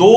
2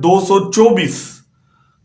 224,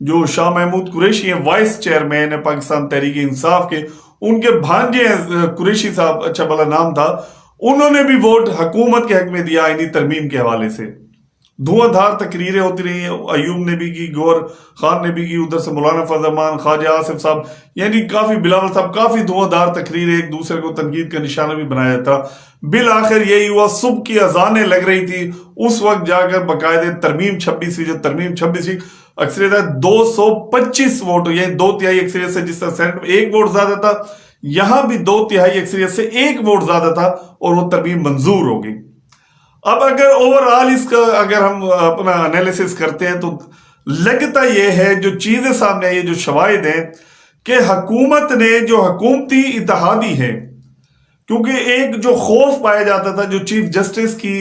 جو شاہ محمود قریشی ہیں vice chairman ہے پاکستان تحریک انصاف کے، ان کے بھانجے ہیں قریشی صاحب، اچھا بھلا نام تھا، انہوں نے بھی ووٹ حکومت کے حق میں دیا آئینی ترمیم کے حوالے سے۔ دھواں دھار تقریریں ہوتی رہی ہیں، ایوب نے بھی کی، گور خان نے بھی کی، ادھر سے مولانا فضل الرحمان، خواجہ آصف صاحب، یعنی کافی بلاول صاحب، کافی دھواں دھار تقریریں، ایک دوسرے کو تنقید کا نشانہ بھی بنایا تھا۔ بالآخر یہی ہوا، صبح کی اذانیں لگ رہی تھی، اس وقت جا کر باقاعدہ ترمیم 26 ہوئی، جو ترمیم 26 ہوئی، اکثریت ہے 225 ووٹ، یعنی 2/3 اکثریت سے، جس طرح سینٹ میں 1 ووٹ زیادہ تھا، یہاں بھی 2/3 اکثریت سے 1 ووٹ زیادہ تھا، اور وہ ترمیم منظور ہو گئی۔ اب اگر اوورآل اس کا اگر ہم اپنا انالیسس کرتے ہیں تو لگتا یہ ہے، جو چیزیں سامنے آئی، جو شواہد ہیں، کہ حکومت نے جو حکومتی اتحادی ہے، کیونکہ ایک جو خوف پایا جاتا تھا، جو چیف جسٹس کی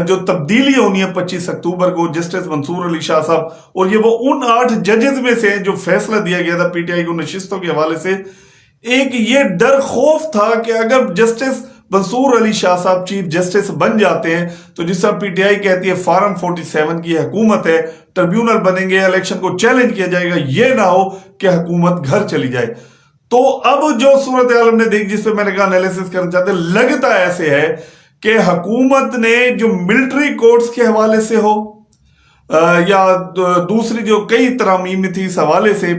جو تبدیلی ہونی ہے 25 اکتوبر کو، جسٹس منصور علی شاہ صاحب، اور یہ وہ ان 8 ججز میں سے ہیں جو فیصلہ دیا گیا تھا پی ٹی آئی کو نشستوں کے حوالے سے، ایک یہ ڈر خوف تھا کہ اگر جسٹس منصور علی شاہ صاحب چیف جسٹس بن جاتے ہیں تو جس طرح پی ٹی آئی کہتی ہے فارم 47 کی حکومت ہے، ٹریبیونل بنیں گے، الیکشن کو چیلنج کیا جائے گا، یہ نہ ہو کہ حکومت گھر چلی جائے۔ تو اب جو صورتحال ہم نے دیکھ، جس پہ میں نے کہا انالیسس کرنا چاہتے ہیں، لگتا ایسے ہے کہ حکومت نے جو ملٹری کورٹس کے حوالے سے ہو یا دوسری جو کئی ترامیم تھی اس حوالے سے،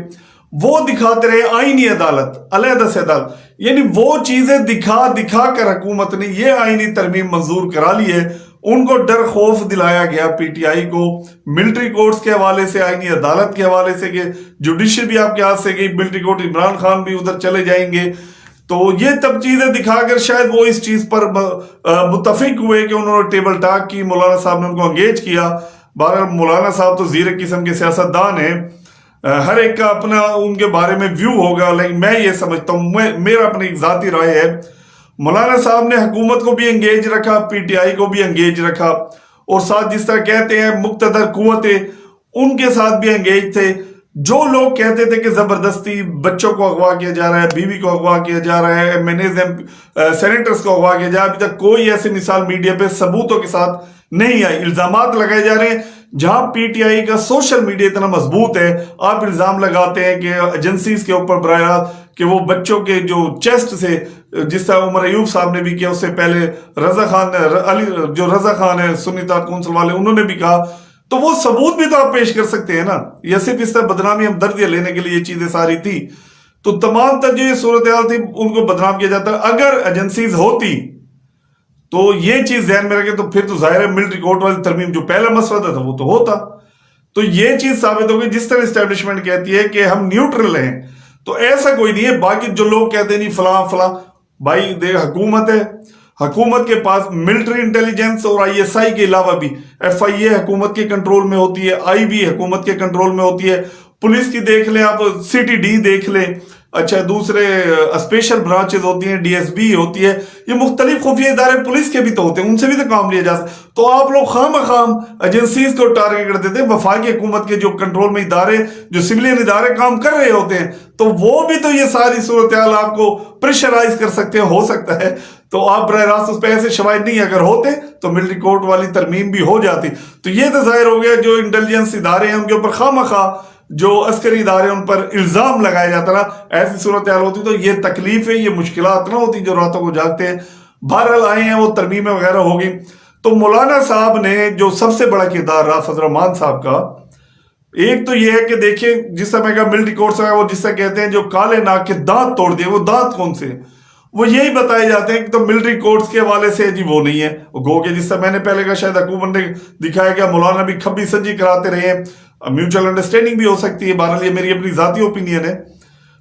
وہ دکھاتے رہے آئینی عدالت، علیحدہ سے عدالت، یعنی وہ چیزیں دکھا کر حکومت نے یہ آئینی ترمیم منظور کرا لی ہے۔ ان کو ڈر خوف دلایا گیا پی ٹی آئی کو ملٹری کورٹس کے حوالے سے، آئینی عدالت کے حوالے سے، کہ جوڈیشل بھی آپ کے ہاتھ سے گئی، ملٹری کورٹ عمران خان بھی ادھر چلے جائیں گے۔ تو یہ تب چیزیں دکھا کر شاید وہ اس چیز پر متفق ہوئے کہ انہوں نے ٹیبل ٹاک کی، مولانا صاحب نے ان کو انگیج کیا۔ بہرحال مولانا صاحب تو زیر قسم کے سیاستدان ہیں، ہر ایک کا اپنا ان کے بارے میں ویو ہوگا، لیکن میں یہ سمجھتا ہوں، میرا اپنی ایک ذاتی رائے ہے، مولانا صاحب نے حکومت کو بھی انگیج رکھا، پی ٹی آئی کو بھی انگیج رکھا، اور ساتھ جس طرح کہتے ہیں مقتدر قوتیں، ان کے ساتھ بھی انگیج تھے۔ جو لوگ کہتے تھے کہ زبردستی بچوں کو اغوا کیا جا رہا ہے، بیوی کو اغوا کیا جا رہا ہے، ایم این ایز سینیٹرز کو اغوا کیا جا رہا ہے، ابھی تک کوئی ایسی مثال میڈیا پہ ثبوتوں کے ساتھ نہیں آئی۔ الزامات لگائے جا رہے ہیں، جہاں پی ٹی آئی کا سوشل میڈیا اتنا مضبوط ہے، آپ الزام لگاتے ہیں کہ ایجنسیز کے اوپر براہ راست کہ وہ بچوں کے جو چیسٹ سے، جس طرح عمر ایوب صاحب نے بھی کیا، اس سے پہلے رضا خان ہے سنی اطاعت کونسل والے، انہوں نے بھی کہا، تو وہ ثبوت بھی تو آپ پیش کر سکتے ہیں نا، یا صرف اس طرح بدنامی ہمدردیاں لینے کے لیے یہ چیزیں ساری تھی۔ تو تمام تر جو یہ صورتحال تھی، ان کو بدنام کیا جاتا ہے۔ اگر ایجنسیز ہوتی تو یہ چیز ذہن میں رکھے تو پھر تو ظاہر ہے ملٹری کورٹ والی ترمیم جو پہلا مسودہ تھا وہ تو ہوتا۔ تو یہ چیز ثابت ہوگی، جس طرح اسٹیبلشمنٹ کہتی ہے کہ ہم نیوٹرل ہیں، تو ایسا کوئی نہیں ہے۔ باقی جو لوگ کہتے ہیں نہیں فلاں فلاں، بھائی دیکھ حکومت ہے، حکومت کے پاس ملٹری انٹیلیجنس اور آئی ایس آئی کے علاوہ بھی ایف آئی اے حکومت کے کنٹرول میں ہوتی ہے، آئی بی حکومت کے کنٹرول میں ہوتی ہے، پولیس کی دیکھ لیں آپ، سی ٹی ڈی دیکھ لیں، اچھا دوسرے اسپیشل برانچز ہوتی ہیں، ڈی ایس بی ہوتی ہے، یہ مختلف خفیہ ادارے پولیس کے بھی تو ہوتے ہیں، ان سے بھی تو کام لیا جا سکتا۔ تو آپ لوگ خام ایجنسیز کو ٹارگٹ کر دیتے ہیں، وفاقی حکومت کے جو کنٹرول میں ادارے، جو سویلین ادارے کام کر رہے ہوتے ہیں، تو وہ بھی تو یہ ساری صورتحال آپ کو پریشرائز کر سکتے ہیں، ہو سکتا ہے۔ تو آپ براہ راست اس پہ ایسے شواہد نہیں اگر ہوتے تو ملٹری کورٹ والی ترمیم بھی ہو جاتی۔ تو یہ تو ظاہر ہو گیا جو انٹیلیجنس ادارے ہیں ان کے اوپر خواہ جو عسکری ادارے ان پر الزام لگایا جاتا نا، ایسی صورتحال ہوتی تو یہ تکلیفیں، یہ مشکلات نہ ہوتی جو راتوں کو جاگتے ہیں۔ بہرحال آئے ہیں، وہ ترمیمیں وغیرہ ہوگی۔ تو مولانا صاحب نے جو سب سے بڑا کردار رہا فضل الرحمان صاحب کا، ایک تو یہ ہے کہ دیکھیں جس طرح میں کہا ملٹری کورٹ سے وہ جس طرح کہتے ہیں جو کالے ناک کے دانت توڑ دیے، وہ دانت کون سے؟ وہ یہی بتائے جاتے ہیں کہ تو ملٹری کورٹس کے حوالے سے جی وہ نہیں ہے، گو کہ جس طرح میں نے پہلے کہا شاید حکومت نے دکھایا کہ مولانا بھی کھبی سجی کراتے رہے ہیں، میوچل انڈرسٹینڈنگ بھی ہو سکتی ہے، بہرحال یہ میری اپنی ذاتی اوپینین ہے۔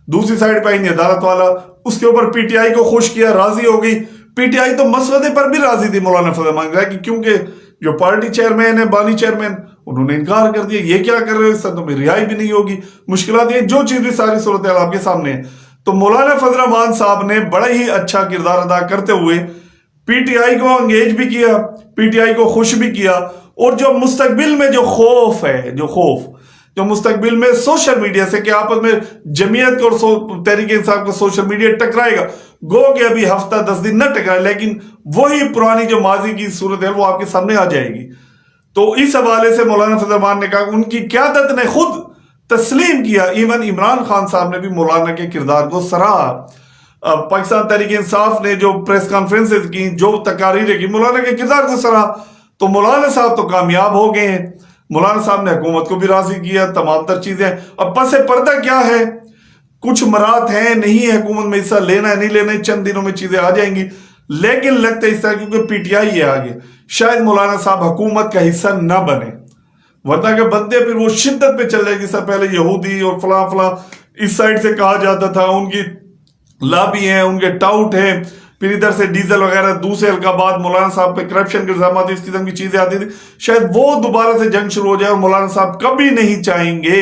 دوسری سائڈ پہ آئینی عدالت والا، اس کے اوپر پی ٹی آئی کو خوش کیا، راضی ہو گئی۔ پی ٹی آئی تو مسودے پر بھی راضی تھی مولانا فضل مانگ رہا ہے کہ کیونکہ جو پارٹی چیئرمین ہے، بانی چیئرمین، انہوں نے انکار کر دیا، یہ کیا کر رہے ہو، اس طرح تو میں رہائی بھی نہیں ہوگی، مشکلات یہ جو چیز بھی ساری صورتحال آپ کے سامنے ہے۔ تو مولانا فضل الرحمان صاحب نے بڑا ہی اچھا کردار ادا کرتے ہوئے پی ٹی آئی کو انگیج بھی کیا، پی ٹی آئی کو خوش بھی کیا، اور جو مستقبل میں جو خوف ہے، جو مستقبل میں سوشل میڈیا سے کہ آپس میں جمعیت کو اور تحریک انصاف کو سوشل میڈیا ٹکرائے گا، گو کہ ابھی ہفتہ 10 دن نہ ٹکرائے، لیکن وہی پرانی جو ماضی کی صورت ہے وہ آپ کے سامنے آ جائے گی۔ تو اس حوالے سے مولانا فضل الرحمان نے کہا ان کی قیادت نے خود تسلیم کیا. ایون عمران خان صاحب نے بھی مولانا کے کردار کو سراہا. پاکستان تحریک انصاف نے جو پریس کانفرنسز کی، جو تقاریریں کی، مولانا کے کردار کو سراہا. تو مولانا صاحب تو کامیاب ہو گئے ہیں. مولانا صاحب نے حکومت کو بھی راضی کیا، تمام تر چیزیں. اب پس پردہ کیا ہے؟ کچھ مرات ہیں، نہیں ہے حکومت میں حصہ لینا ہے نہیں لینا ہے، چند دنوں میں چیزیں آ جائیں گی. لیکن لگتا ہے اس طرح کیونکہ پی ٹی آئی ہے آگے، شاید مولانا صاحب حکومت کا حصہ نہ بنے، ورنہ کہ بندے پھر وہ شدت پہ چل جائے گی. سر پہلے یہودی اور فلاں فلاں اس سائڈ سے کہا جاتا تھا، ان کی لابی ہیں، ان کے ٹاؤٹ ہیں، پھر ادھر سے ڈیزل وغیرہ دوسرے القابات، مولانا صاحب پہ کرپشن کے الزامات، اس قسم کی چیزیں آتی تھی. شاید وہ دوبارہ سے جنگ شروع ہو جائے، اور مولانا صاحب کبھی نہیں چاہیں گے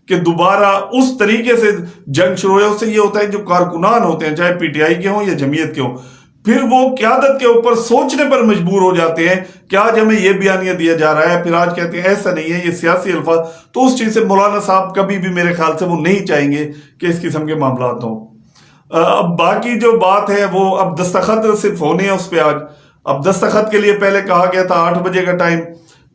کہ دوبارہ اس طریقے سے جنگ شروع ہو جائے. اس سے یہ ہوتا ہے جو کارکنان ہوتے ہیں، چاہے پی ٹی آئی کے ہوں یا جمعیت کے ہوں، پھر وہ قیادت کے اوپر سوچنے پر مجبور ہو جاتے ہیں کہ آج ہمیں یہ بیانیہ دیا جا رہا ہے، پھر آج کہتے ہیں ایسا نہیں ہے، یہ سیاسی الفاظ. تو اس چیز سے مولانا صاحب کبھی بھی میرے خیال سے وہ نہیں چاہیں گے کہ اس قسم کے معاملات ہوں. اب باقی جو بات ہے وہ اب دستخط صرف ہونے ہیں اس پہ. آج اب دستخط کے لیے پہلے کہا گیا تھا 8 بجے کا ٹائم،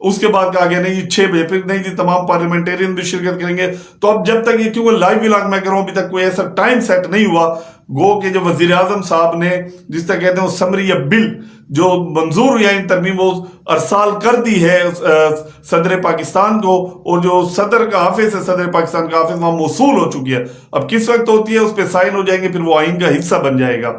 اس کے بعد کہا گیا نہیں جی 6 بجے، پھر نہیں جی تمام پارلیمنٹیرین بھی شرکت کریں گے. تو اب جب تک یہ، کیونکہ لائیو ولاگ میں کروں، ابھی تک کوئی ایسا ٹائم سیٹ نہیں ہوا. گو کہ جو وزیر اعظم صاحب نے جس طرح کہتے ہیں سمری یا بل جو منظور ہوئی ہے ترمیم، وہ ارسال کر دی ہے صدر پاکستان کو، اور جو صدر کا آفس ہے، صدر پاکستان کا آفس، وہاں موصول ہو چکی ہے. اب کس وقت ہوتی ہے، اس پہ سائن ہو جائیں گے، پھر وہ آئین کا حصہ بن جائے گا.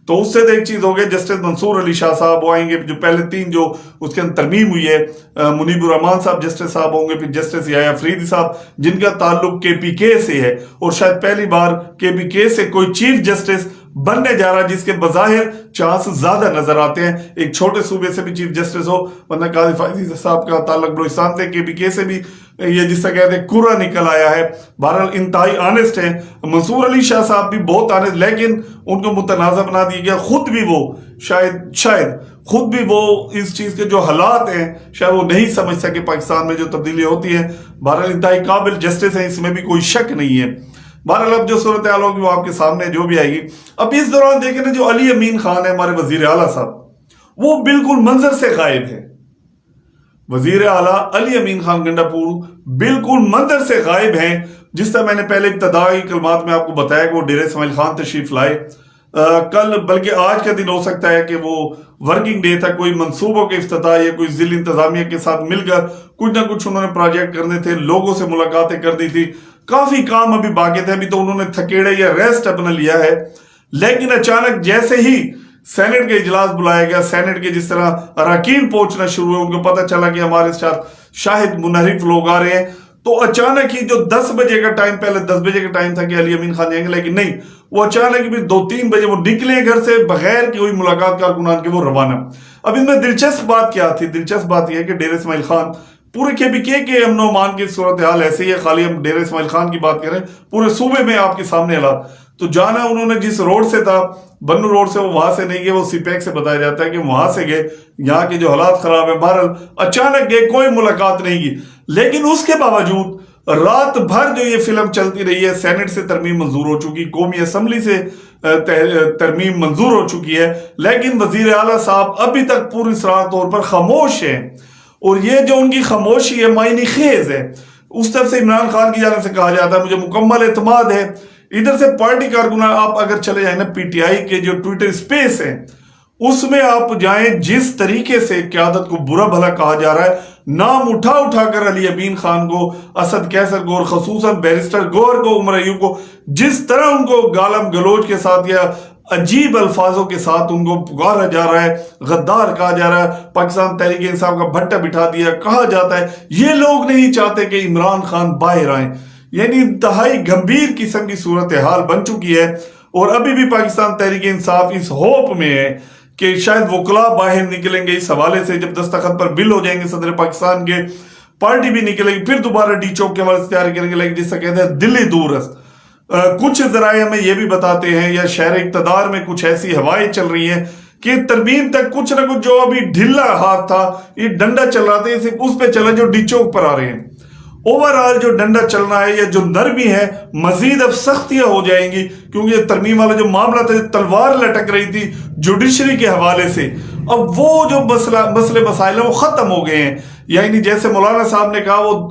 تو اس سے ایک چیز ہو گئی، جسٹس منصور علی شاہ صاحب وہ آئیں گے، جو پہلے 3 جو اس کے اندر ترمیم ہوئی ہے، منیب الرحمان صاحب جسٹس صاحب ہوں گے، پھر جسٹس یحییٰ افریدی صاحب جن کا تعلق کے پی کے سے ہے، اور شاید پہلی بار کے پی کے سے کوئی چیف جسٹس بننے جا رہا، جس کے بظاہر چانس زیادہ نظر آتے ہیں. ایک چھوٹے صوبے سے بھی چیف جسٹس ہو، ورنہ قاضی فائزی صاحب کا تعلق بلوچستان سے، کے پی کے سے بھی یہ جس طرح کہتے ہیں کورا نکل آیا ہے. بہرحال انتہائی آنےسٹ ہیں. منصور علی شاہ صاحب بھی بہت آنےسٹ، لیکن ان کو متنازع بنا دیا گیا. خود بھی وہ شاید خود بھی وہ اس چیز کے جو حالات ہیں شاید وہ نہیں سمجھ سکے پاکستان میں جو تبدیلی ہوتی ہے. بہرحال انتہائی قابل جسٹس ہیں، اس میں بھی کوئی شک نہیں ہے. بہرحال اب جو صورتحال ہوگی وہ آپ کے سامنے جو بھی آئے گی. اب اس دوران دیکھیں نا، جو علی امین خان ہے ہمارے وزیر اعلیٰ صاحب، وہ بالکل منظر سے غائب ہے. وزیر اعلیٰ علی امین خان گنڈا پور بالکل منظر سے غائب ہیں. جس طرح میں نے پہلے ابتدائی کلمات میں آپ کو بتایا کہ وہ ڈیرہ اسماعیل خان تشریف لائے. کل بلکہ آج کا دن ہو سکتا ہے کہ وہ ورکنگ ڈے تھا، کوئی منصوبوں کے افتتاح یا کوئی ضلع انتظامیہ کے ساتھ مل کر کچھ نہ کچھ انہوں نے پروجیکٹ کرنے تھے، لوگوں سے ملاقاتیں کرنی تھی، کافی کام ابھی باقی تھے. ابھی تو انہوں نے تھکیڑے یا ریسٹ اپنا لیا ہے. لیکن اچانک جیسے ہی سینٹ کا اجلاس بلایا گیا، سینٹ کے جس طرح اراکین پہنچنا شروع ہوئے، ان کو پتہ چلا کہ ہمارے ساتھ شاہد منحرف لوگ آ رہے ہیں. تو اچانک ہی جو 10 بجے کا ٹائم، پہلے 10 بجے کا ٹائم تھا کہ علی امین خان جائیں گے، لیکن نہیں، وہ اچانک بھی 2-3 بجے وہ نکلے گھر سے بغیر کہ کوئی ملاقات کارکنان کے وہ روانہ. اب ان میں دلچسپ بات کیا تھی؟ دلچسپ بات یہ ہے کہ ڈیرہ اسماعیل خان پورے کے بھی کے امن و امان کی صورتحال ایسے ہی ہے. خالی ہم ڈیرہ اسماعیل خان کی بات کریں، پورے صوبے میں آپ کے سامنے حالات. تو جانا انہوں نے جس روڈ سے تھا، بنو روڈ سے، وہ وہاں سے نہیں گئے، وہ سی پیک سے بتایا جاتا ہے کہ وہاں سے گئے. یہاں کے جو حالات خراب ہیں، بہرحال اچانک گئے، کوئی ملاقات نہیں کی. لیکن اس کے باوجود رات بھر جو یہ فلم چلتی رہی ہے، سینٹ سے ترمیم منظور ہو چکی، قومی اسمبلی سے ترمیم منظور ہو چکی ہے، لیکن وزیر اعلیٰ صاحب ابھی تک پوری صراحت طور پر خاموش ہیں. اور یہ جو ان کی خاموشی ہے معنی خیز ہے. اس طرف سے عمران خان کی جانب سے کہا جاتا ہے مجھے مکمل اعتماد ہے. ادھر سے پارٹی کارکنان، آپ اگر چلے جائیں نا پی ٹی آئی کے جو ٹویٹر سپیس ہیں، اس میں آپ جائیں، جس طریقے سے قیادت کو برا بھلا کہا جا رہا ہے، نام اٹھا کر علی امین خان کو، اسد کیسر کو، اور خصوصاً بیرسٹر گوہر کو، عمر ایوب کو، جس طرح ان کو گالم گلوچ کے ساتھ یا عجیب الفاظوں کے ساتھ ان کو پکارا جا رہا ہے، غدار کہا جا رہا ہے، پاکستان تحریک انصاف کا بھٹا بٹھا دیا کہا جاتا ہے. یہ لوگ نہیں چاہتے کہ عمران خان باہر آئیں. یعنی انتہائی گمبھیر قسم کی صورتحال بن چکی ہے. اور ابھی بھی پاکستان تحریک انصاف اس ہوپ میں ہے کہ شاید وکلاء باہر نکلیں گے اس حوالے سے. جب دستخط پر بل ہو جائیں گے صدر پاکستان کے، پارٹی بھی نکلے گی، پھر دوبارہ ڈی چوک کے حوالے سے تیاری کریں گے. لیکن جس سے کہتے ہیں دلی دورست، کچھ ذرائع ہمیں یہ بھی بتاتے ہیں یا شہر اقتدار میں کچھ ایسی ہوائیں چل رہی ہیں کہ ترمیم تک کچھ نہ کچھ جو ابھی ڈھیلا ہاتھ تھا، یہ ڈنڈا چل رہا تھا، صرف اس پہ چلا جو ڈی چوک پر آ رہے ہیں. اوورآل جو ڈنڈا چلنا ہے یا جو نرمی ہے، مزید اب سختیاں ہو جائیں گی، کیونکہ یہ ترمیم والا جو معاملہ تھا، تلوار لٹک رہی تھی جوڈیشری کے حوالے سے، اب وہ جو مسئلے مسائل ہیں وہ ختم ہو گئے ہیں. یعنی جیسے مولانا صاحب نے کہا وہ